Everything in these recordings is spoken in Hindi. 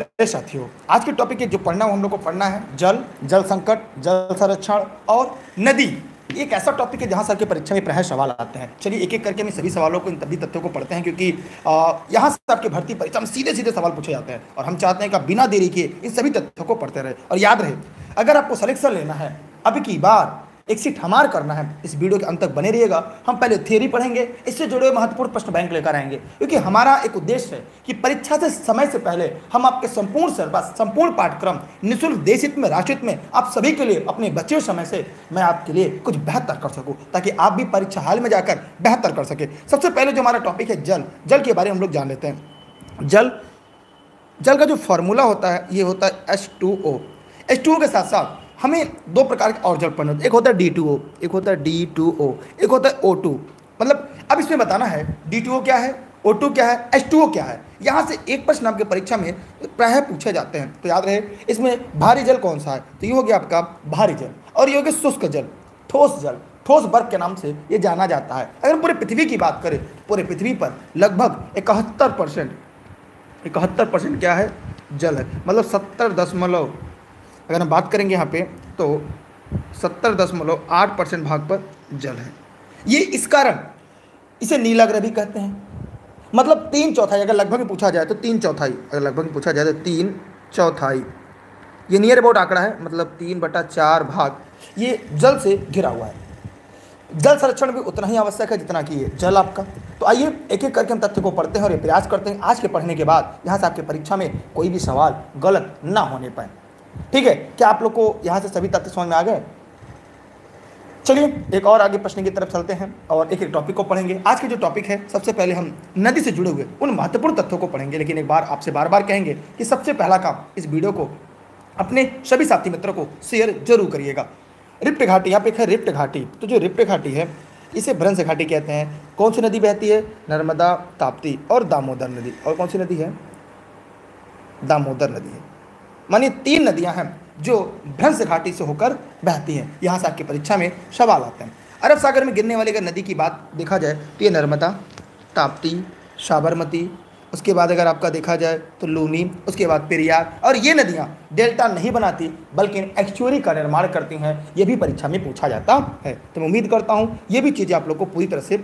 प्यारे साथियों, आज के टॉपिक जो पढ़ना हम लोग को पढ़ना है जल, जल संकट, जल संरक्षण और नदी। एक ऐसा टॉपिक है जहां सर की परीक्षा में प्राय सवाल आते हैं। चलिए एक एक करके हम सभी सवालों को, इन सभी तथ्यों को पढ़ते हैं, क्योंकि यहाँ से आपकी भर्ती परीक्षा में सीधे सीधे सवाल पूछे जाते हैं और हम चाहते हैं कि बिना देरी किए इन सभी तथ्यों को पढ़ते रहे। और याद रहे, अगर आपको सिलेक्शन लेना है, अब की बार एक सीट हमार करना है, इस वीडियो के अंत तक बने रहिएगा। हम पहले थ्योरी पढ़ेंगे, इससे जुड़े हुए महत्वपूर्ण प्रश्न बैंक लेकर आएंगे, क्योंकि हमारा एक उद्देश्य है कि परीक्षा से समय से पहले हम आपके संपूर्ण सिलेबस, संपूर्ण पाठ्यक्रम निःशुल्क, देश हित में, राष्ट्र हित में, आप सभी के लिए अपने बचे हुए समय से मैं आपके लिए कुछ बेहतर कर सकूं, ताकि आप भी परीक्षा हाल में जाकर बेहतर कर सके। सबसे पहले जो हमारा टॉपिक है जल, जल के बारे में हम लोग जान लेते हैं। जल, जल का जो फॉर्मूला होता है ये होता है H2O। H2O के साथ साथ हमें दो प्रकार के और जल पढ़ने होते हैं, एक होता है D2O, एक होता है D2O, एक होता है O2। मतलब अब इसमें बताना है D2O क्या है, O2 क्या है, H2O क्या है। यहाँ से एक प्रश्न आपके परीक्षा में प्रायः पूछे जाते हैं, तो याद रहे इसमें भारी जल कौन सा है, तो ये हो गया आपका भारी जल, और ये हो गया शुष्क जल, ठोस जल, ठोस बर्फ के नाम से ये जाना जाता है। अगर पूरे पृथ्वी की बात करें, पूरे पृथ्वी पर लगभग 71% क्या है, जल है। मतलब 70 अगर हम बात करेंगे यहाँ पे तो 70.8% भाग पर जल है। ये इस कारण इसे नीला ग्रह भी कहते हैं। मतलब 3/4, अगर लगभग में पूछा जाए तो 3/4, अगर लगभग में पूछा जाए तो 3/4, ये नियर अबाउट आंकड़ा है, मतलब 3/4 भाग ये जल से घिरा हुआ है। जल संरक्षण भी उतना ही आवश्यक है जितना कि ये जल आपका। तो आइए एक एक करके हम तथ्य को पढ़ते हैं और ये प्रयास करते हैं आज के पढ़ने के बाद यहाँ से आपके परीक्षा में कोई भी सवाल गलत ना होने पाए। ठीक है, क्या आप लोग को यहाँ से सभी तथ्य समझ में आ गए? चलिए एक और आगे प्रश्न की तरफ चलते हैं और एक एक टॉपिक को पढ़ेंगे। आज के जो टॉपिक है, सबसे पहले हम नदी से जुड़े हुए उन महत्वपूर्ण तथ्यों को पढ़ेंगे। लेकिन एक बार आपसे बार बार कहेंगे कि सबसे पहला काम, इस वीडियो को अपने सभी साथी मित्रों को शेयर जरूर करिएगा। रिफ्ट घाटी, यहाँ पे है रिफ्ट घाटी। तो जो रिफ्ट घाटी है इसे भ्रंश घाटी कहते हैं। कौन सी नदी बहती है? नर्मदा, ताप्ती और दामोदर नदी। और कौन सी नदी है? दामोदर नदी है। मानिए 3 नदियां हैं जो भ्रंश घाटी से होकर बहती हैं। यहाँ से आपकी परीक्षा में सवाल आते हैं। अरब सागर में गिरने वाली अगर नदी की बात देखा जाए तो ये नर्मदा, ताप्ती, साबरमती, उसके बाद अगर आपका देखा जाए तो लूनी, उसके बाद पेरियार। और ये नदियाँ डेल्टा नहीं बनाती बल्कि एस्चुअरी का निर्माण करती हैं। ये भी परीक्षा में पूछा जाता है। तो मैं उम्मीद करता हूँ ये भी चीज़ें आप लोग को पूरी तरह से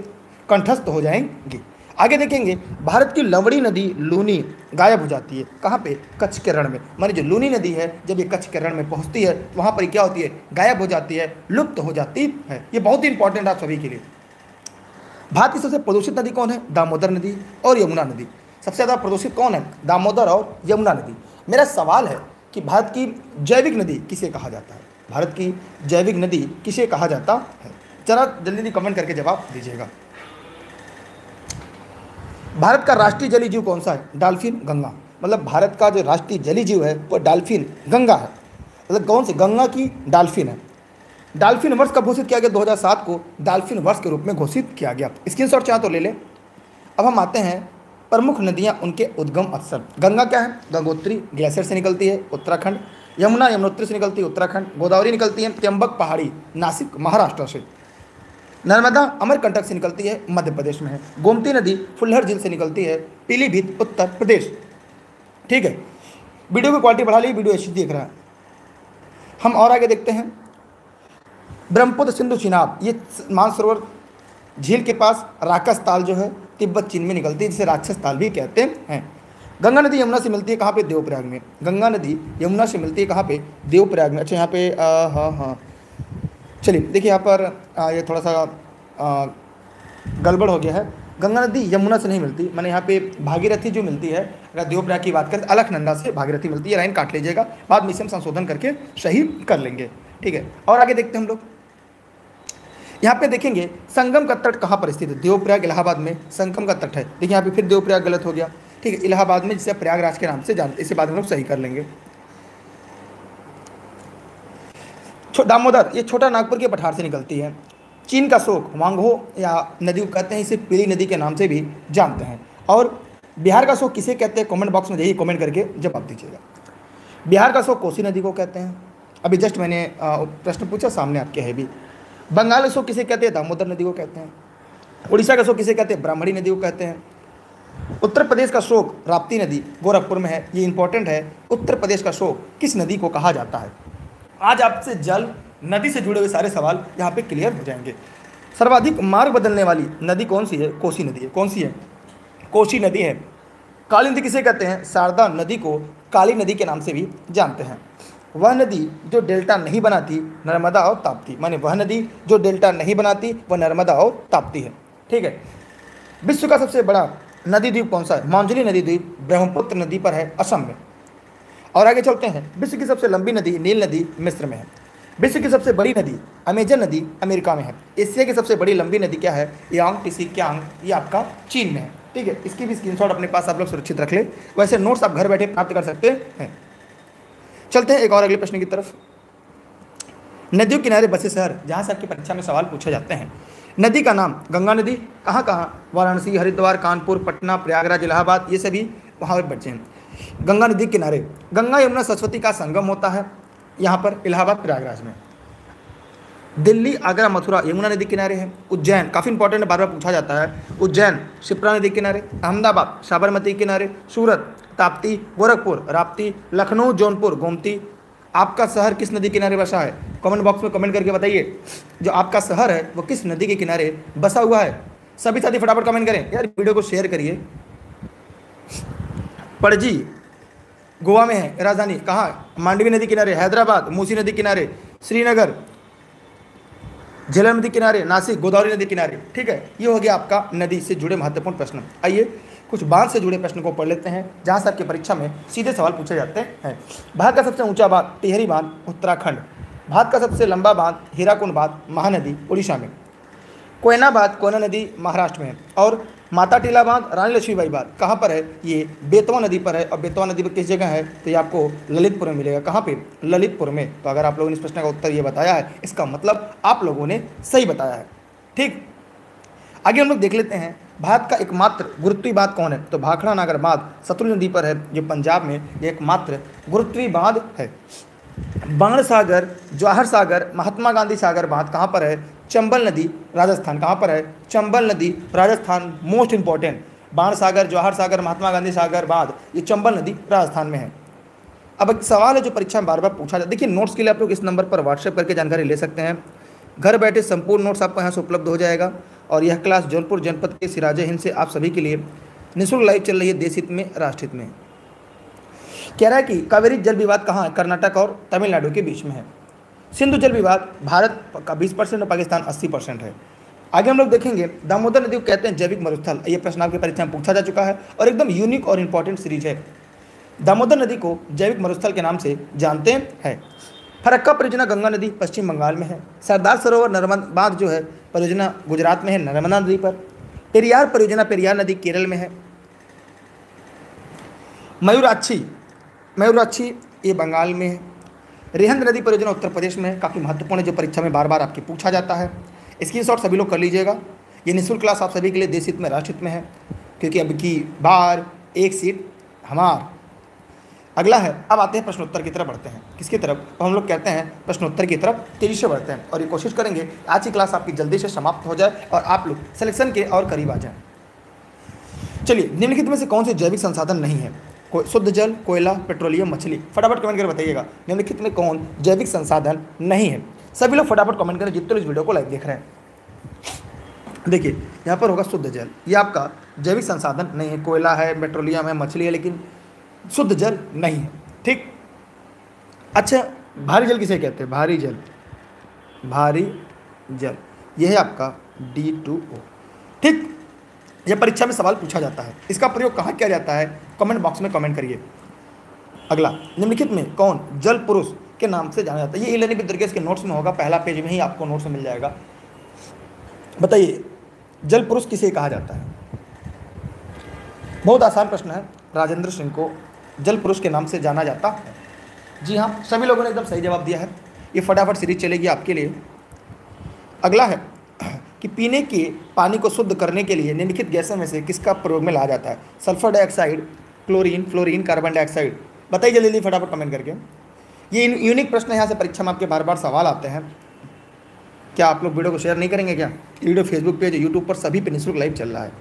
कंठस्थ हो जाएंगी। आगे देखेंगे, भारत की लवड़ी नदी लूनी गायब हो जाती है। कहाँ पे? कच्छ के रण में। मानी जो लूनी नदी है जब ये कच्छ के रण में पहुँचती है तो वहाँ पर क्या होती है? गायब हो जाती है, लुप्त हो जाती है। ये बहुत ही इंपॉर्टेंट है आप सभी के लिए। भारत की सबसे प्रदूषित नदी कौन है? दामोदर नदी और यमुना नदी। सबसे ज़्यादा प्रदूषित कौन है? दामोदर और यमुना नदी। मेरा सवाल है कि भारत की जैविक नदी किसे कहा जाता है? भारत की जैविक नदी किसे कहा जाता है? जरा जल्दी जल्दी कमेंट करके जवाब दीजिएगा। भारत का राष्ट्रीय जलीय जीव कौन सा है? डॉल्फिन, गंगा। मतलब भारत का जो राष्ट्रीय जलीय जीव है वो डॉल्फिन, गंगा है। मतलब कौन सी? गंगा की डॉल्फिन है। डॉल्फिन वर्ष कब घोषित किया गया? 2007 को डॉल्फिन वर्ष के रूप में घोषित किया गया। स्क्रीनशॉट चाहे तो ले लें। अब हम आते हैं प्रमुख नदियां, उनके उद्गम स्थल। गंगा क्या है? गंगोत्री ग्लेशियर से निकलती है, उत्तराखंड। यमुना यमुनोत्री से निकलती है, उत्तराखंड। गोदावरी निकलती है त्र्यंबक पहाड़ी, नासिक, महाराष्ट्र से। नर्मदा अमरकंटक से निकलती है, मध्य प्रदेश में है। गोमती नदी फुल्लर झील से निकलती है, पीलीभीत, उत्तर प्रदेश। ठीक है, वीडियो की क्वालिटी बढ़ा ली, वीडियो एचडी देख रहा है। हम और आगे देखते हैं, ब्रह्मपुत्र, सिंधु, चिनाब, ये मानसरोवर झील के पास राक्षस ताल जो है तिब्बत चीन में निकलती है, जिसे राक्षस ताल भी कहते हैं। गंगा नदी यमुना से मिलती है कहाँ पे? देवप्रयाग में। गंगा नदी यमुना से मिलती है कहाँ पे? देवप्रयाग में। अच्छा यहाँ पे हाँ चलिए देखिए, यहाँ पर ये थोड़ा सा गड़बड़ हो गया है। गंगा नदी यमुना से नहीं मिलती, मैंने यहाँ पे भागीरथी जो मिलती है, अगर देवप्रयाग की बात करें तो अलकनंदा से भागीरथी मिलती है। लाइन काट लीजिएगा, बाद में इसे हम संशोधन करके सही कर लेंगे। ठीक है, और आगे देखते हैं हम लोग। यहाँ पे देखेंगे संगम का तट कहाँ पर स्थित है? देवप्रयाग, इलाहाबाद में संगम का तट है। देखिए यहाँ पे फिर देवप्रयाग गलत हो गया। ठीक है, इलाहाबाद में, जिसे प्रयागराज के नाम से जानते, इसे बाद में हम लोग सही कर लेंगे। दामोदर, ये छोटा नागपुर के पठार से निकलती है। चीन का शोक वांगहो या नदी को कहते हैं, इसे पीली नदी के नाम से भी जानते हैं। और बिहार का शोक किसे कहते हैं? कमेंट बॉक्स में यही कमेंट करके जवाब दीजिएगा। बिहार का शोक कोसी नदी को कहते हैं। अभी जस्ट मैंने प्रश्न पूछा, सामने आपके है भी। बंगाल का शोक किसे कहते हैं? दामोदर नदी को कहते हैं। उड़ीसा का शोक किसे कहते हैं? ब्राह्मणी नदी को कहते हैं। उत्तर प्रदेश का शोक राप्ती नदी गोरखपुर में है, ये इंपॉर्टेंट है। उत्तर प्रदेश का शोक किस नदी को कहा जाता है? आज आपसे जल नदी से जुड़े हुए सारे सवाल यहाँ पे क्लियर हो जाएंगे। सर्वाधिक मार्ग बदलने वाली नदी कौन सी है? कोसी नदी है। कौन सी है? कोसी नदी है। काली नदी किसे कहते हैं? शारदा नदी को काली नदी के नाम से भी जानते हैं। वह नदी जो डेल्टा नहीं बनाती, नर्मदा और ताप्ती, माने वह नदी जो डेल्टा नहीं बनाती वह नर्मदा और ताप्ती है। ठीक है। विश्व का सबसे बड़ा नदी द्वीप कौन सा है? मांजुली नदी द्वीप ब्रह्मपुत्र नदी पर है, असम में। और आगे चलते हैं। विश्व की सबसे लंबी नदी नील नदी मिस्र में है। विश्व की सबसे बड़ी नदी अमेजन नदी अमेरिका में है। एशिया की सबसे बड़ी लंबी नदी क्या है? यांग टिसी क्यांग, ये आपका चीन में है। ठीक है, इसकी भी स्क्रीनशॉट अपने पास आप लोग सुरक्षित रख ले। वैसे नोट्स आप घर बैठे प्राप्त कर सकते हैं। चलते हैं एक और अगले प्रश्न की तरफ। नदियों किनारे बसे शहर, जहाँ से आपकी परीक्षा में सवाल पूछे जाते हैं। नदी का नाम गंगा नदी कहाँ कहाँ? वाराणसी, हरिद्वार, कानपुर, पटना, प्रयागराज, इलाहाबाद, ये सभी वहाँ पर बचे हैं। गंगा नदी के किनारे गंगा यमुना सरस्वती का संगम होता है यहाँ पर इलाहाबाद प्रयागराज में। दिल्ली, आगरा, मथुरा यमुना नदी किनारे है। उज्जैन काफ़ी इंपॉर्टेंट है, बार बार पूछा जाता है। उज्जैन क्षिप्रा नदी किनारे। अहमदाबाद साबरमती किनारे। सूरत ताप्ती, गोरखपुर राप्ती, लखनऊ जौनपुर गोमती। आपका शहर किस नदी किनारे बसा है? कमेंट बॉक्स में कमेंट करके बताइए, जो आपका शहर है वो किस नदी के किनारे बसा हुआ है। सभी साथी फटाफट कमेंट करें यार, वीडियो को शेयर करिए। पणजी गोवा में है राजधानी, कहाँ? मांडवी नदी किनारे। हैदराबाद मूसी नदी किनारे। श्रीनगर झेलम नदी किनारे। नासिक गोदावरी नदी किनारे। ठीक है, ये हो गया आपका नदी से जुड़े महत्वपूर्ण प्रश्न। आइए कुछ बांध से जुड़े प्रश्न को पढ़ लेते हैं, जहाँ से आपकी परीक्षा में सीधे सवाल पूछे जाते हैं। भारत का सबसे ऊंचा बांध टिहरी बांध उत्तराखंड। भारत का सबसे लंबा बांध हीराकुंड बांध महानदी उड़ीसा में। कोयना बांध कोयना नदी महाराष्ट्र में है। और माता टीला बांध रानी लक्ष्मीबाई बांध कहाँ पर है? ये बेतवा नदी पर है। और बेतवा नदी पर किस जगह है? तो ये आपको ललितपुर में मिलेगा। कहाँ पे? ललितपुर में। तो अगर आप लोगों ने इस प्रश्न का उत्तर ये बताया है, इसका मतलब आप लोगों ने सही बताया है। ठीक, आगे हम लोग देख लेते हैं भारत का एकमात्र गुरुत्वीय बांध कौन है? तो भाखड़ा नागर बांध सतलुज नदी पर है, जो पंजाब में ये एकमात्र गुरुत्वीय बांध है। बाण सागर, जवाहर सागर, महात्मा गांधी सागर बांध कहाँ पर है? चंबल नदी राजस्थान। कहाँ पर है? चंबल नदी राजस्थान। मोस्ट इंपॉर्टेंट, बाण सागर, जवाहर सागर, महात्मा गांधी सागर बांध ये चंबल नदी राजस्थान में है। अब एक सवाल है जो परीक्षा में बार बार पूछा जाता है। देखिए, नोट्स के लिए आप लोग इस नंबर पर व्हाट्सएप करके जानकारी ले सकते हैं। घर बैठे संपूर्ण नोट्स आपको यहाँ से उपलब्ध हो जाएगा। और यह क्लास जौनपुर जनपद के सिराजे हिंद से आप सभी के लिए निःशुल्क लाइव चल रही है, देश हित में राष्ट्रहित में। कह रहा है कि कावेरी जल विवाद कहाँ है? कर्नाटक और तमिलनाडु के बीच में है। सिंधु जल विवाद भारत का 20% और पाकिस्तान 80% है। आगे हम लोग देखेंगे दामोदर नदी को कहते हैं जैविक मरुस्थल। ये प्रश्न आपकी परीक्षा में पूछा जा चुका है और एकदम यूनिक और इंपॉर्टेंट सीरीज है। दामोदर नदी को जैविक मरुस्थल के नाम से जानते हैं। फरक्का परियोजना गंगा नदी पश्चिम बंगाल में है। सरदार सरोवर नर्मदा बांध जो है परियोजना गुजरात में है, नर्मदा नदी पर। पेरियार परियोजना पेरियार नदी केरल में है। मयूराक्षी ये बंगाल में है। रेहंद नदी परियोजना उत्तर प्रदेश में है। काफ़ी महत्वपूर्ण है, जो परीक्षा में बार बार आपकी पूछा जाता है। स्क्रीनशॉट सभी लोग कर लीजिएगा। ये निःशुल्क क्लास आप सभी के लिए देश हित में राष्ट्रहित में है, क्योंकि अब की बार एक सीट हमार। अगला है, अब आते हैं प्रश्नोत्तर की तरफ बढ़ते हैं। किसकी तरफ? तो हम लोग कहते हैं प्रश्नोत्तर की तरफ तेजी से बढ़ते हैं और ये कोशिश करेंगे आज की क्लास आपकी जल्दी से समाप्त हो जाए और आप लोग सिलेक्शन के और करीब आ जाएं। चलिए, निम्नलिखित में से कौन से जैविक संसाधन नहीं है? शुद्ध जल, कोयला, पेट्रोलियम, मछली। फटाफट कमेंट करके बताइएगा निम्नलिखित में कौन जैविक संसाधन नहीं है। सभी लोग फटाफट कमेंट करें जितने लोग इस वीडियो को लाइव देख रहे हैं। देखिए, यहाँ पर होगा शुद्ध जल, ये आपका जैविक संसाधन नहीं है। कोयला है, पेट्रोलियम है, मछली है, लेकिन शुद्ध जल नहीं है। ठीक, अच्छा, भारी जल किसे कहते हैं? भारी जल, भारी जल यह है आपका D2O। ठीक, यह परीक्षा में सवाल पूछा जाता है। इसका प्रयोग कहाँ किया जाता है? कमेंट बॉक्स में कमेंट करिए। अगला, निम्नलिखित में कौन जल पुरुष के नाम से जाना जाता है? ये ई-लर्निंग विद दुर्गेश के नोट्स में होगा, पहला पेज में ही आपको नोट्स मिल जाएगा। बताइए, जल पुरुष किसे कहा जाता है? बहुत आसान प्रश्न है। राजेंद्र सिंह को जल पुरुष के नाम से जाना जाता है। जी हाँ, सभी लोगों ने एकदम सही जवाब दिया है। ये फटाफट सीरीज चलेगी आपके लिए। अगला है कि पीने के पानी को शुद्ध करने के लिए निम्नलिखित गैसों में से किसका प्रयोग में लाया जाता है? Sulphur dioxide, chlorine, fluorine, carbon dioxide. बताइए जल्दी जल्दी फटाफट कमेंट करके। ये यूनिक प्रश्न है, यहाँ से परीक्षा में आपके बार बार सवाल आते हैं। क्या आप लोग वीडियो को शेयर नहीं करेंगे क्या? वीडियो फेसबुक पेज, यूट्यूब पर सभी पे निःशुल्क लाइव चल रहा है।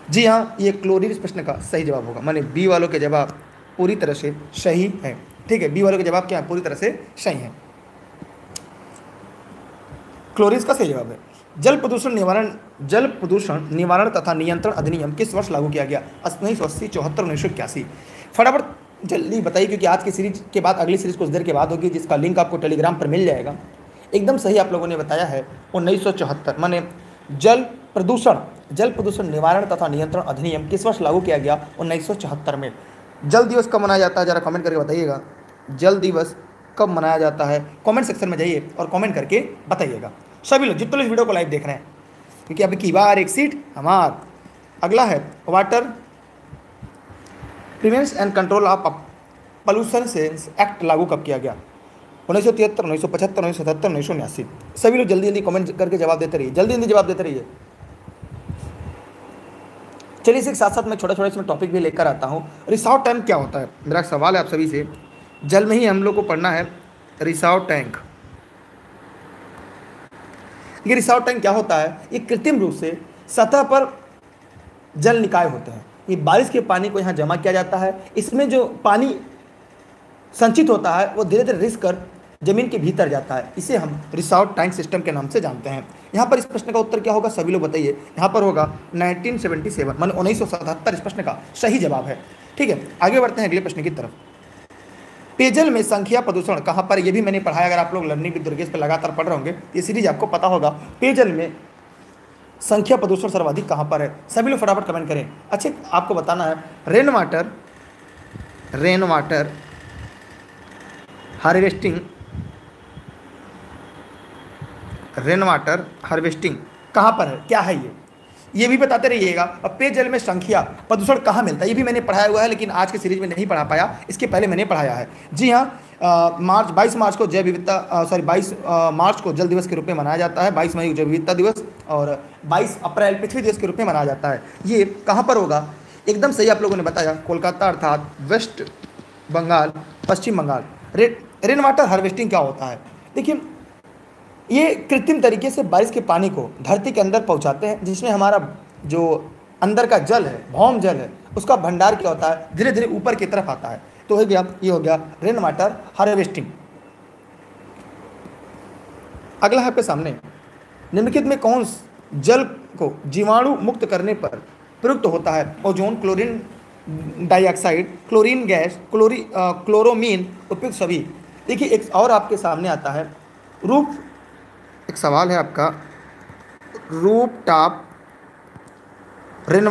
जी हाँ, ये क्लोरीन इस प्रश्न का सही जवाब होगा। माने बी वालों के जवाब पूरी तरह से सही है। ठीक है, बी वालों के जवाब क्या है, पूरी तरह से सही है। क्लोरीन का सही जवाब है। जल प्रदूषण निवारण तथा नियंत्रण अधिनियम किस वर्ष लागू किया गया? 1980, 74, 1981। फटाफट जल्दी बताइए, क्योंकि आज की सीरीज के बाद अगली सीरीज कुछ देर के बाद होगी, जिसका लिंक आपको टेलीग्राम पर मिल जाएगा। एकदम सही आप लोगों ने बताया है, 1974। माने जल प्रदूषण निवारण तथा नियंत्रण अधिनियम किस वर्ष लागू किया गया? 1974 में। जल दिवस कब मनाया जाता है, जरा कमेंट करके बताइएगा। जल दिवस कब मनाया जाता है? कमेंट सेक्शन में जाइए और कमेंट करके बताइएगा। सभी लोग जितने लोग इस वीडियो को लाइव देख रहे हैं, क्योंकि अब की बार एक सीट हमार। अगला है water prevention and control of pollution act लागू कब किया गया? 1973, 1975, 1977, 1979। सभी लोग जल्दी जल्दी कमेंट करके जवाब देते रहिए, जल्दी जल्दी जवाब देते रहिए। चलिए इसी के साथ साथ मैं छोटा छोटा इसमें टॉपिक भी लेकर आता हूँ। रिसाव टैंक क्या होता है? मेरा सवाल है आप सभी से, जल में ही हम लोग को पढ़ना है रिसाव टैंक। ये रिसाव टैंक क्या होता है? ये कृत्रिम रूप से सतह पर जल निकाय होते हैं। ये बारिश के पानी को यहाँ जमा किया जाता है। इसमें जो पानी संचित होता है वो धीरे धीरे रिस कर जमीन के भीतर जाता है। इसे हम रिसाव टैंक सिस्टम के नाम से जानते हैं। यहाँ पर इस प्रश्न का उत्तर क्या होगा, सभी लोग बताइए। यहाँ पर होगा 1977, मान 1977 इस प्रश्न का सही जवाब है। ठीक है, आगे बढ़ते हैं अगले प्रश्न की तरफ। पेयजल में संख्या प्रदूषण कहाँ पर? ये भी मैंने पढ़ाया, अगर आप लोग लर्निंग विद दुर्गेश पर लगातार पढ़ रहे होंगे ये सीरीज आपको पता होगा। पेयजल में संख्या प्रदूषण सर्वाधिक कहाँ पर है? सभी लोग फटाफट कमेंट करें। अच्छे, आपको बताना है रेन वाटर हार्वेस्टिंग कहाँ पर है, क्या है ये भी बताते रहिएगा। अब पेयजल में संख्या प्रदूषण कहाँ मिलता है, ये भी मैंने पढ़ाया हुआ है, लेकिन आज के सीरीज में नहीं पढ़ा पाया, इसके पहले मैंने पढ़ाया है। जी हाँ, 22 मार्च को जैव विविधता 22 मार्च को जल दिवस के रूप में मनाया जाता है, 22 मई को जैव विविधता दिवस, और 22 अप्रैल पृथ्वी दिवस के रूप में मनाया जाता है। ये कहाँ पर होगा? एकदम सही आप लोगों ने बताया, कोलकाता अर्थात वेस्ट बंगाल, पश्चिम बंगाल। रेन वाटर हार्वेस्टिंग क्या होता है? देखिए, ये कृत्रिम तरीके से बारिश के पानी को धरती के अंदर पहुंचाते हैं, जिसमें हमारा जो अंदर का जल है, भौम जल है, उसका भंडार क्या होता है, धीरे धीरे ऊपर की तरफ आता है। तो हो गया, ये हो गया रेन वाटर हार्वेस्टिंग। अगला है आपके सामने, निम्नलिखित में कौन जल को जीवाणु मुक्त करने पर प्रयुक्त होता है? Ozone, chlorine dioxide, chlorine gas, chloramine, उपयुक्त सभी। देखिए, एक और आपके सामने आता है एक सवाल है आपका, roof top rain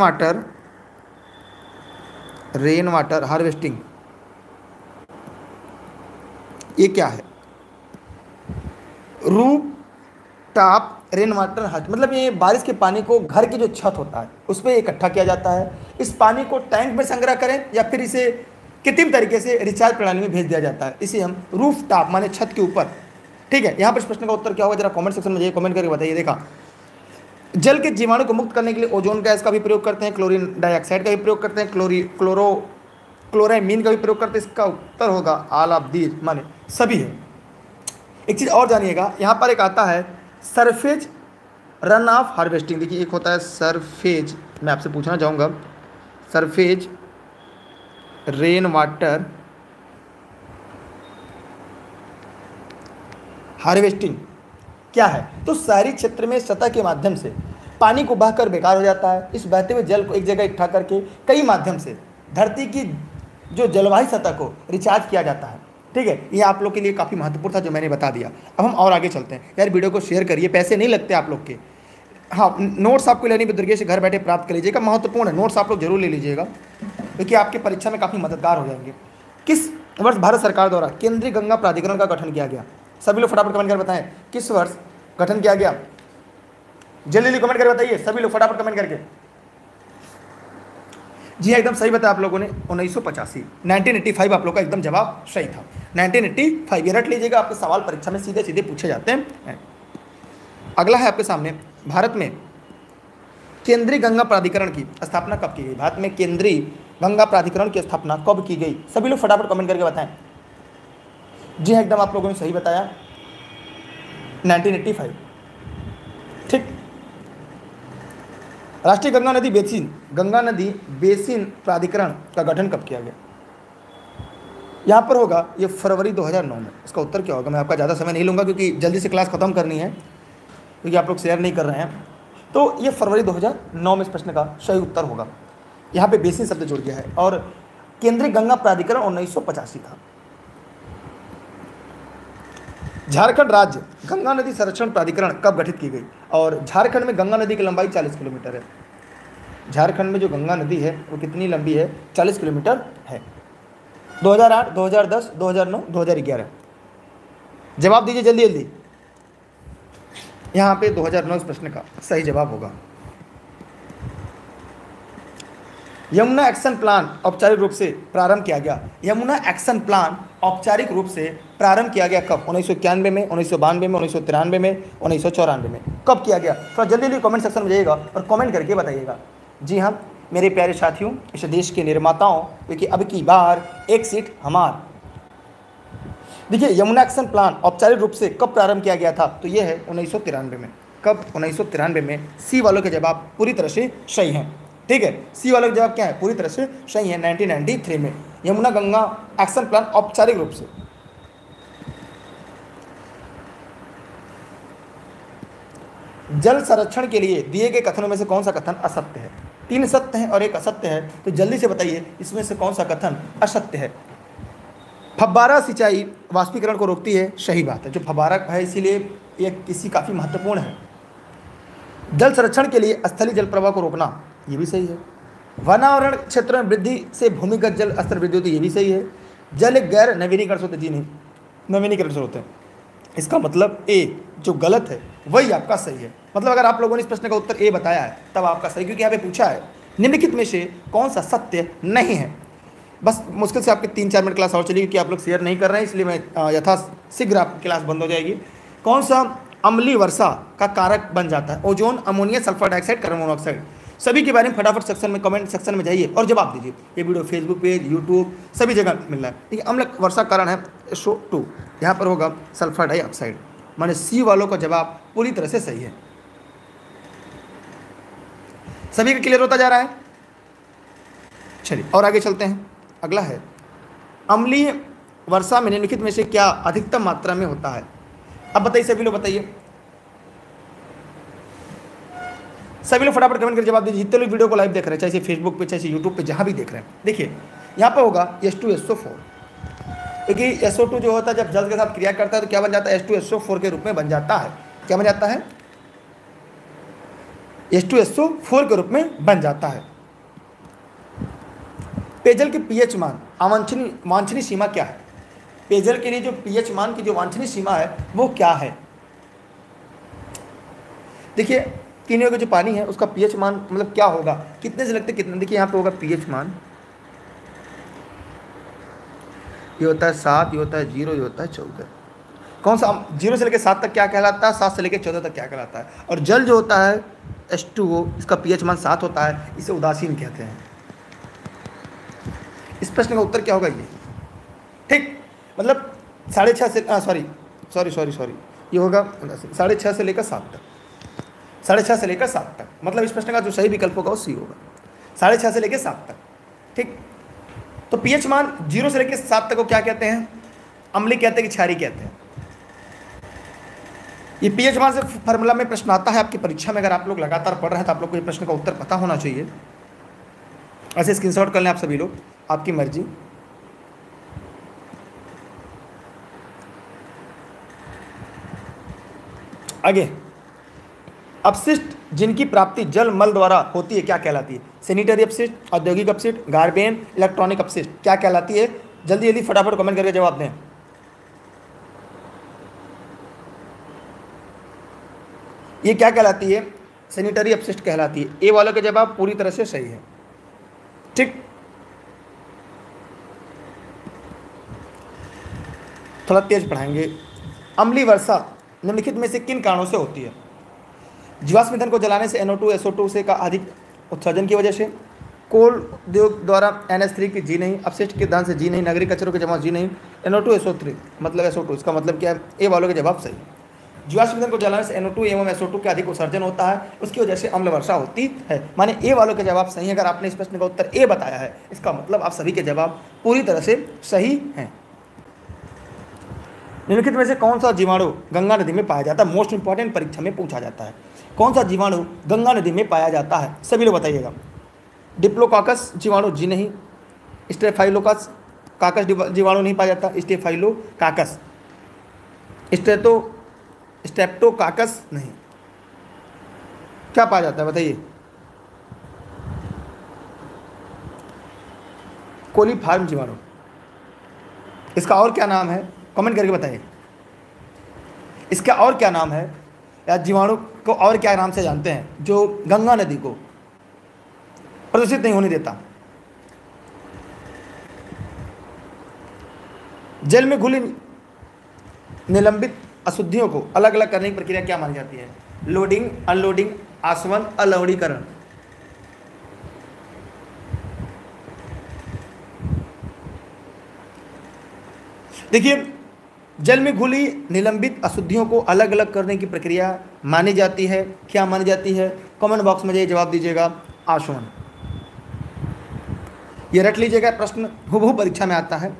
water harvesting, ये क्या है? Roof top rain water harvesting मतलब ये बारिश के पानी को घर की जो छत होता है उस पर इकट्ठा किया जाता है। इस पानी को टैंक में संग्रह करें या फिर इसे कृत्रिम तरीके से रिचार्ज प्रणाली में भेज दिया जाता है। इसे हम रूफ टॉप माने छत के ऊपर। ठीक है, यहाँ पर इस प्रश्न का उत्तर क्या होगा, जरा कमेंट सेक्शन में जाइए, कमेंट करके बताइए। देखा, जल के जीवाणु को मुक्त करने के लिए ओजोन गैस का भी प्रयोग करते हैं, क्लोरीन डाइऑक्साइड का भी प्रयोग करते हैं, क्लोरामीन का भी प्रयोग करते हैं। इसका उत्तर होगा ऑल ऑफ दीज, माने सभी है। एक चीज़ और जानिएगा, यहाँ पर एक आता है सरफेज रन ऑफ हार्वेस्टिंग। देखिए, एक होता है सरफेज, मैं आपसे पूछना चाहूँगा सरफेज रेन वाटर हार्वेस्टिंग क्या है? तो शहरी क्षेत्र में सतह के माध्यम से पानी को बहकर बेकार हो जाता है। इस बहते हुए जल को एक जगह इकट्ठा करके कई माध्यम से धरती की जो जलवायु सतह को रिचार्ज किया जाता है। ठीक है, ये आप लोग के लिए काफ़ी महत्वपूर्ण था जो मैंने बता दिया। अब हम और आगे चलते हैं। यार, वीडियो को शेयर करिए, पैसे नहीं लगते आप लोग के। हाँ, नोट्स आपको लेनी दुर्गेश से घर बैठे प्राप्त कर लीजिएगा, महत्वपूर्ण है, नोट्स आप लोग जरूर ले लीजिएगा, क्योंकि आपकी परीक्षा में काफ़ी मददगार हो जाएंगे। किस वर्ष भारत सरकार द्वारा केंद्रीय गंगा प्राधिकरण का गठन किया गया? सभी लोग फटाफट कमेंट कर बताएं, किस वर्ष गठन किया गया? जल्दी जल्दी कमेंट कर बताइए, सभी लोग फटाफट कमेंट करके। जी एकदम सही बताया आप लोगों ने, 1985, 1985 आप लोग का एकदम जवाब सही था। 1985 ये रट लीजिएगा, आपके सवाल परीक्षा में सीधे सीधे पूछे जाते हैं। अगला है आपके सामने, भारत में केंद्रीय गंगा प्राधिकरण की स्थापना कब की गई? भारत में केंद्रीय गंगा प्राधिकरण की स्थापना कब की गई? सभी लोग फटाफट कमेंट करके बताएं। जी हाँ, एकदम आप लोगों ने सही बताया, 1985। ठीक, राष्ट्रीय गंगा नदी बेसिन प्राधिकरण का गठन कब किया गया? यहाँ पर होगा ये फरवरी 2009 में। इसका उत्तर क्या होगा? मैं आपका ज़्यादा समय नहीं लूँगा क्योंकि जल्दी से क्लास ख़त्म करनी है, क्योंकि आप लोग शेयर नहीं कर रहे हैं। तो ये फरवरी 2009 में इस प्रश्न का सही उत्तर होगा। यहाँ पे बेसिन शब्द जुड़ गया है। और केंद्रीय गंगा प्राधिकरण 1985 था। झारखंड राज्य गंगा नदी संरक्षण प्राधिकरण कब गठित की गई? और झारखंड में गंगा नदी की लंबाई 40 किलोमीटर है। झारखंड में जो गंगा नदी है वो कितनी लंबी है? 40 किलोमीटर है। 2008, 2010, 2009, 2011। जवाब दीजिए जल्दी जल्दी। यहाँ पे 2009 इस प्रश्न का सही जवाब होगा। यमुना एक्शन प्लान औपचारिक रूप से प्रारंभ किया गया। यमुना एक्शन प्लान औपचारिक रूप से प्रारंभ किया गया कब? 1991 में, 1992 में, 1993 में, 1994 में। कब किया गया? थोड़ा जल्दी जल्दी कमेंट सेक्शन में जाइएगा और कमेंट करके बताइएगा। जी हाँ मेरे प्यारे साथियों, इस देश के निर्माताओं, क्योंकि अब की बार एक सीट हमार। देखिए यमुना एक्शन प्लान औपचारिक रूप से कब प्रारंभ किया गया था? तो ये है 1993 में। कब? 1993 में। सी वालों के जवाब पूरी तरह से सही हैं। ठीक है, सी वालों के जवाब क्या है? पूरी तरह से सही है। 1993 में यमुना गंगा एक्शन प्लान औपचारिक रूप से। जल संरक्षण के लिए दिए गए कथनों में से कौन सा कथन असत्य है? 3 सत्य हैं और 1 असत्य है, तो जल्दी से बताइए इसमें से कौन सा कथन असत्य है? फव्वारा सिंचाई वाष्पीकरण को रोकती है, सही बात है। जो फव्वारा है इसीलिए ये किसी काफ़ी महत्वपूर्ण है। जल संरक्षण के लिए स्थलीय जल प्रवाह को रोकना, ये भी सही है। वनावरण क्षेत्र में वृद्धि से भूमिगत जल स्तर वृद्धि होती है, ये भी सही है। जल एक गैर नवीनीकरण स्रोत, जी नहीं, नवीनीकरण स्रोत है। इसका मतलब ए जो गलत है वही आपका सही है। मतलब अगर आप लोगों ने इस प्रश्न का उत्तर ए बताया है तब आपका सही, क्योंकि यहाँ पे पूछा है निम्नलिखित में से कौन सा सत्य नहीं है। बस मुश्किल से आपके 3-4 मिनट क्लास और चलेगी, क्योंकि आप लोग शेयर नहीं कर रहे हैं, इसलिए मैं यथाशीघ्र आपकी क्लास बंद हो जाएगी। कौन सा अम्लीय वर्षा का कारक बन जाता है? Ozone, ammonia, sulphur dioxide, carbon monoxide. सभी के बारे में फटाफट सेक्शन में कमेंट सेक्शन में जाइए और जवाब दीजिए। ये वीडियो फेसबुक पेज, यूट्यूब सभी जगह मिल रहा है। ठीक है, अम्ल वर्षा कारण है SO2, यहाँ पर होगा सल्फर डाइऑक्साइड। माने सी वालों का जवाब पूरी तरह से सही है। सभी का क्लियर होता जा रहा है? चलिए और आगे चलते हैं। अगला है अम्लीय वर्षा में निम्नलिखित में से क्या अधिकतम मात्रा में होता है? अब बताइए सभी लोग, बताइए सभी लोग फटाफट कमेंट करके जवाब दीजिए। जितने लोग वीडियो को लाइव देख रहे हैं, चाहे फेसबुक पे, चाहे यूट्यूब पे, जहां भी देख रहे हैं, देखिए यहाँ पे होगा H2SO4, क्योंकि SO2 जो होता है जब जल के साथ क्रिया करता है तो क्या बन जाता है? H2SO4 के रूप में बन जाता है। क्या बन जाता है? H2SO4 के रूप में बन जाता है। पेयजल के pH मान वांछनीय सीमा क्या है? पेयजल के लिए जो pH मान की जो वांछनीय सीमा है वो क्या है? देखिए पीने का जो पानी है उसका pH मान मतलब क्या होगा? कितने से लगते कितने? देखिए यहाँ पे होगा pH मान, ये होता है 7, ये होता है 0, ये होता है 14। कौन सा? 0 से लेकर 7 तक क्या कहलाता है? 7 से लेकर 14 तक क्या कहलाता है? और जल जो होता है H2O, इसका pH मान 7 होता है, इसे उदासीन कहते हैं। इस प्रश्न का उत्तर क्या होगा? ये ठीक, मतलब 6.5 से सॉरी ये होगा 6.5 से लेकर 7 तक, 6.5 से लेकर 7 तक। मतलब इस प्रश्न का जो सही विकल्प होगा वो सी होगा, 6.5 से लेकर 7 तक। ठीक, तो pH मान 0 से लेकर 7 तक को क्या कहते हैं? अम्लीय कहते हैं कि क्षारीय कहते हैं? ये pH मान से फार्मूला में प्रश्न आता है आपकी परीक्षा में। अगर आप लोग लगातार पढ़ रहे हैं तो आप लोग को ये प्रश्न का उत्तर पता होना चाहिए। ऐसे स्क्रीनशॉट कर लें आप सभी लोग, आपकी मर्जी। आगे, अपशिष्ट जिनकी प्राप्ति जल मल द्वारा होती है क्या कहलाती है? सैनिटरी अपशिष्ट, औद्योगिक अपशिष्ट, गार्बेन, इलेक्ट्रॉनिक अपशिष्ट, क्या कहलाती है? जल्दी जल्दी फटाफट कमेंट करके जवाब दें। ये क्या कहलाती है? सैनिटरी अपशिष्ट कहलाती है। ए वालों का जवाब पूरी तरह से सही है। ठीक, थोड़ा तेज पढ़ाएंगे। अम्लीय वर्षा निम्नलिखित में से किन कारणों से होती है? जीवाश्म ईंधन को जलाने से NO2 SO2 से का अधिक उत्सर्जन की वजह से, कोल उद्योग द्वारा NH3 की जी नहीं, अपशिष्ट के दहन से जी नहीं, नागरिक कचरों के जमा जी नहीं, NO2 SO3 मतलब SO2, इसका मतलब क्या है? ए वालों के जवाब सही। जीवाश्म ईंधन को जलाने से NO2 एवं SO2 का अधिक उत्सर्जन होता है, उसकी वजह से अम्ल वर्षा होती है। माने ए वालों के जवाब सही है। अगर आपने इस प्रश्न का उत्तर ए बताया है, इसका मतलब आप सभी के जवाब पूरी तरह से सही हैं। निम्नलिखित में से कौन सा जीवाणु गंगा नदी में पाया जाता है? मोस्ट इंपॉर्टेंट, परीक्षा में पूछा जाता है। कौन सा जीवाणु गंगा नदी में पाया जाता है? सभी लोग बताइएगा। डिप्लोकाकस जीवाणु जी नहीं, स्टेफाइलोकास काकस जीवाणु नहीं पाया जाता, स्टेफाइलोकाकस, स्टेप्टोकाकस नहीं। क्या पाया जाता है बताइए? कोलीफॉर्म जीवाणु। इसका और क्या नाम है? कमेंट करके बताइए, इसका और क्या नाम है, या जीवाणु को और क्या नाम से जानते हैं जो गंगा नदी को प्रदूषित नहीं होने देता? जल में घुली निलंबित अशुद्धियों को अलग अलग करने की प्रक्रिया क्या मानी जाती है? लोडिंग, अनलोडिंग, आसवन, अलवणीकरण। देखिए, जल में घुली निलंबित अशुद्धियों को अलग अलग करने की प्रक्रिया मानी जाती है, क्या मानी जाती है? कमेंट बॉक्स में ये जवाब दीजिएगा, आसवन। ये रट लीजिएगा, प्रश्न हूबहू परीक्षा में आता है,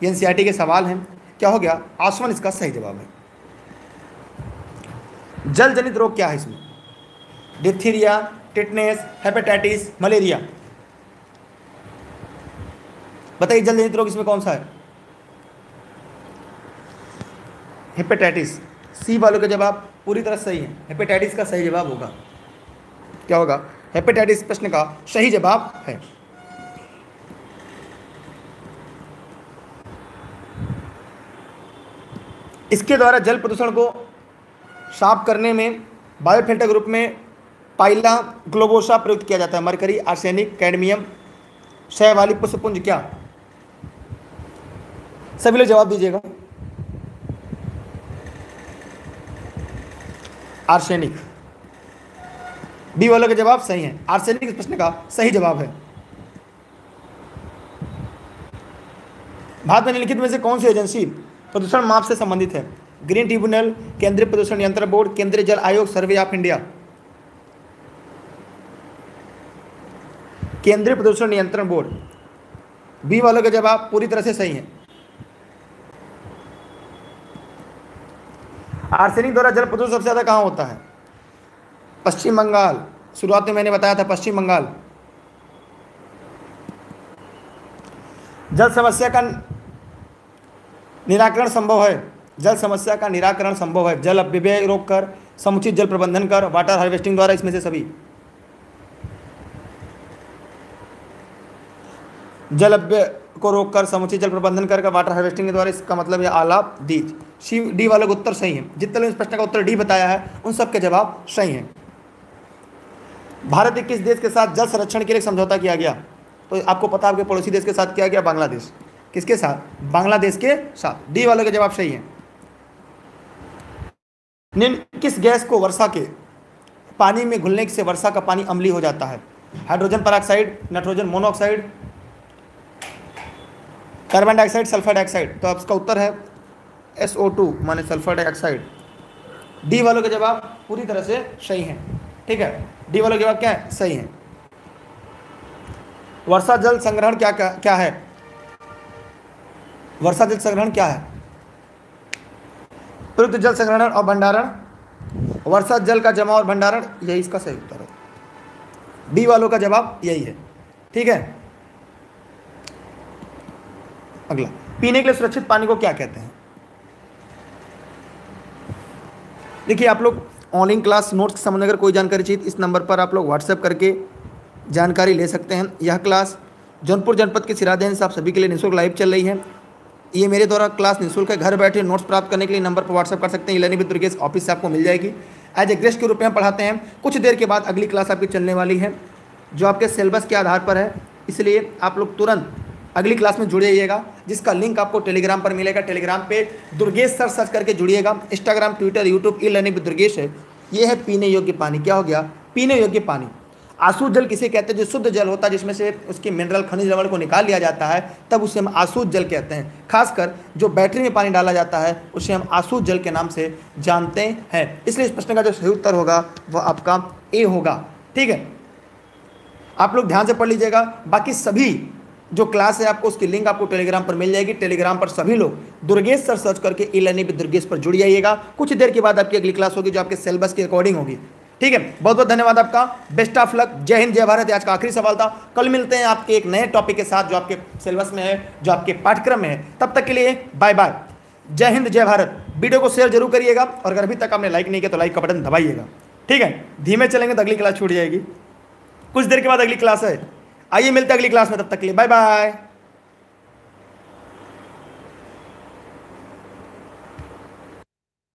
ये NCERT के सवाल हैं। क्या हो गया? आसवन इसका सही जवाब है। जल जनित रोग क्या है इसमें? Diphtheria, tetanus, hepatitis, malaria. बताइए जल जनित रोग इसमें कौन सा है? हेपेटाइटिस। सी वालों के जवाब पूरी तरह सही है, हेपेटाइटिस का सही जवाब होगा। क्या होगा? हेपेटाइटिस प्रश्न का सही जवाब है। इसके द्वारा जल प्रदूषण को साफ करने में बायोफिल्टर ग्रुप में पाइला ग्लोबोसा प्रयुक्त किया जाता है। मरकरी, आर्सेनिक, कैडमियम, क्षय वाली पुष्पपुंज। क्या? सभी लोग जवाब दीजिएगा। आर्सेनिक। बी वालों के जवाब सही हैं। आर्सेनिक इस प्रश्न का सही जवाब है। भारत में निम्नलिखित में से कौन सी एजेंसी प्रदूषण माप से संबंधित है? ग्रीन ट्रिब्यूनल, केंद्रीय प्रदूषण नियंत्रण बोर्ड, केंद्रीय जल आयोग, सर्वे ऑफ इंडिया। केंद्रीय प्रदूषण नियंत्रण बोर्ड। बी वालों के जवाब पूरी तरह से सही है। आर्सेनिक द्वारा जल प्रदूषण सबसे ज्यादा कहां होता है? पश्चिम बंगाल। शुरुआत में मैंने बताया था पश्चिम बंगाल। जल समस्या का निराकरण संभव है। जल समस्या का निराकरण संभव है। जल अपव्यय रोककर, समुचित जल प्रबंधन कर, वाटर हार्वेस्टिंग द्वारा। इसमें से सभी जल अपव्यय को रोककर, समुचित जल प्रबंधन कर, वाटर हार्वेस्टिंग के द्वारा। इसका मतलब है आलाप दीज। सी डी वालों का उत्तर सही है। जितने लोग इस प्रश्न का उत्तर डी बताया है उन सब के जवाब सही हैं। भारत के किस देश के साथ जल संरक्षण के लिए समझौता किया गया? तो आपको पता है आपके पड़ोसी देश के साथ किया गया, बांग्लादेश। किसके साथ? बांग्लादेश के साथ। डी वालों के जवाब सही है। निम्न किस गैस को वर्षा के पानी में घुलने से वर्षा का पानी अम्लीय हो जाता है? Hydrogen peroxide, nitrogen monoxide, carbon dioxide, sulphur dioxide. तो आपका उत्तर है SO2 माने सल्फर डाइऑक्साइड। डी वालों के जवाब पूरी तरह से सही हैं। ठीक है, डी वालों के जवाब क्या है? सही है। वर्षा जल संग्रहण क्या है? वर्षा जल संग्रहण क्या है? प्रयुक्त जल संग्रहण और भंडारण, वर्षा जल का जमा और भंडारण, यही इसका सही उत्तर है। डी वालों का जवाब यही है। ठीक है, अगला, पीने के लिए सुरक्षित पानी को क्या कहते हैं? देखिए, आप लोग ऑनलाइन क्लास नोट्स के संबंध में अगर कोई जानकारी चाहिए इस नंबर पर आप लोग व्हाट्सएप करके जानकारी ले सकते हैं। यह क्लास जौनपुर जनपद के सिरादेन से आप सभी के लिए निःशुल्क लाइव चल रही है। ये मेरे द्वारा क्लास निःशुल्क है। घर बैठे नोट्स प्राप्त करने के लिए नंबर पर व्हाट्सएप कर सकते हैं। लर्निंग विद दुर्गेश ऑफिस से आपको मिल जाएगी। एज ए गेस्ट के रूप में हम पढ़ाते हैं। कुछ देर के बाद अगली क्लास आपकी चलने वाली है जो आपके सिलेबस के आधार पर है, इसलिए आप लोग तुरंत अगली क्लास में जुड़ जाइएगा, जिसका लिंक आपको टेलीग्राम पर मिलेगा। टेलीग्राम पे दुर्गेश सर सर्च करके जुड़िएगा। Instagram, Twitter, YouTube e learning with Durgesh है। ये है पीने योग्य पानी। क्या हो गया? पीने योग्य पानी। आसुत जल किसे कहते हैं? जो शुद्ध जल होता है जिसमें से उसकी मिनरल खनिज लवण को निकाल लिया जाता है, तब उसे हम आसुत जल कहते हैं। खासकर जो बैटरी में पानी डाला जाता है उसे हम आसुत जल के नाम से जानते हैं। इसलिए इस प्रश्न का जो सही उत्तर होगा वह आपका ए होगा। ठीक है, आप लोग ध्यान से पढ़ लीजिएगा। बाकी सभी जो क्लास है आपको उसकी लिंक आपको टेलीग्राम पर मिल जाएगी। टेलीग्राम पर सभी लोग दुर्गेश सर सर्च करके ई लर्निंग विद दुर्गेश पर जुड़ जाइएगा। कुछ देर के बाद आपकी अगली क्लास होगी जो आपके सिलेबस के अकॉर्डिंग होगी। ठीक है, बहुत बहुत धन्यवाद आपका, बेस्ट ऑफ लक, जय हिंद जय भारत। आज का आखिरी सवाल था। कल मिलते हैं आपके एक नए टॉपिक के साथ जो आपके सिलेबस में है, जो आपके पाठ्यक्रम में है। तब तक के लिए बाय बाय, जय हिंद जय भारत। वीडियो को शेयर जरूर करिएगा और अगर अभी तक आपने लाइक नहीं किया तो लाइक का बटन दबाइएगा। ठीक है, धीमे चलेंगे तो अगली क्लास छूट जाएगी। कुछ देर के बाद अगली क्लास है। आइए मिलते हैं अगली क्लास में, तब तक के लिए बाय बाय।